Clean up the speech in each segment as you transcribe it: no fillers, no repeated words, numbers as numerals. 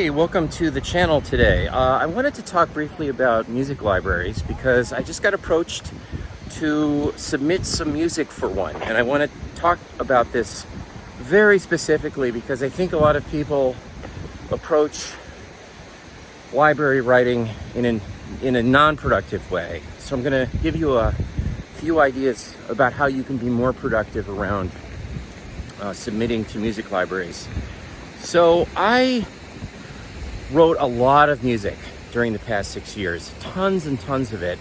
Hey, welcome to the channel today. I wanted to talk briefly about music libraries because I just got approached to submit some music for one, and I want to talk about this very specifically because I think a lot of people approach library writing in a non-productive way. So I'm going to give you a few ideas about how you can be more productive around submitting to music libraries. So I wrote a lot of music during the past 6 years, tons and tons of it.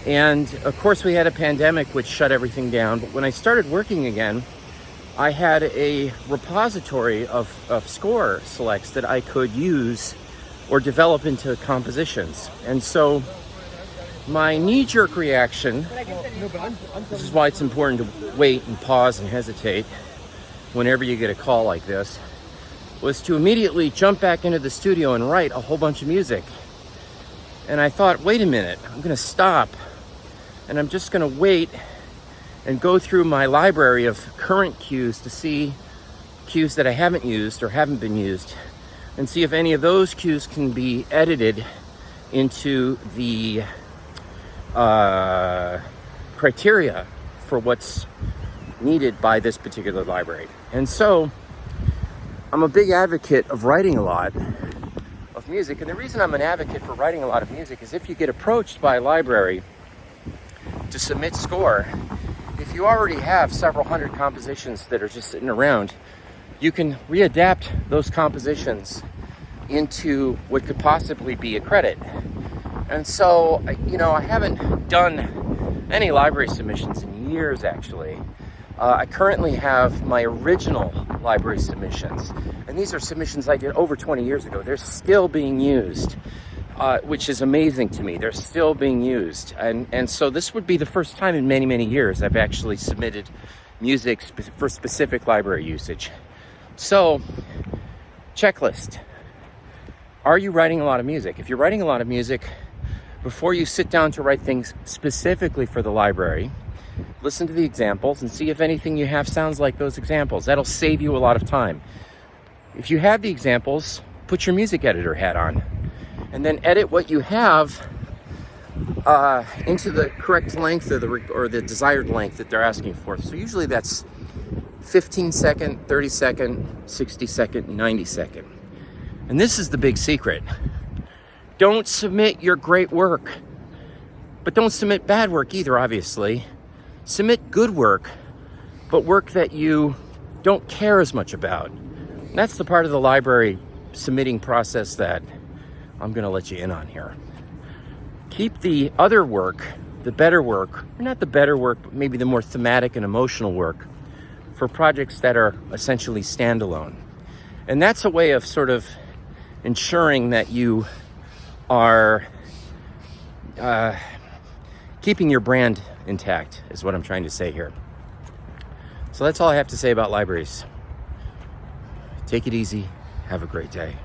And of course we had a pandemic which shut everything down. But when I started working again, I had a repository of score selects that I could use or develop into compositions. And so my knee-jerk reaction, this is why it's important to wait and pause and hesitate whenever you get a call like this, was to immediately jump back into the studio and write a whole bunch of music. And I thought, wait a minute, I'm gonna stop and I'm just gonna wait and go through my library of current cues to see cues that I haven't used or haven't been used and see if any of those cues can be edited into the criteria for what's needed by this particular library. And so I'm a big advocate of writing a lot of music. And the reason I'm an advocate for writing a lot of music is if you get approached by a library to submit score, if you already have several hundred compositions that are just sitting around, you can readapt those compositions into what could possibly be a credit. And so, I haven't done any library submissions in years, actually. I currently have my original library submissions, and these are submissions I did over 20 years ago. They're still being used, which is amazing to me. They're still being used, and so this would be the first time in many, many years I've actually submitted music for specific library usage. So, checklist. Are you writing a lot of music? If you're writing a lot of music, before you sit down to write things specifically for the library, listen to the examples and see if anything you have sounds like those examples. That'll save you a lot of time. If you have the examples, put your music editor hat on and then edit what you have into the correct length or the desired length that they're asking for. So usually that's 15 second, 30 second, 60 second, 90 second. And this is the big secret. Don't submit your great work, but don't submit bad work either, obviously. Submit good work, but work that you don't care as much about. And that's the part of the library submitting process that I'm going to let you in on here. Keep the other work, the better work, or not the better work, but maybe the more thematic and emotional work for projects that are essentially standalone. And that's a way of sort of ensuring that you are keeping your brand intact is what I'm trying to say here. So that's all I have to say about libraries. Take it easy. Have a great day.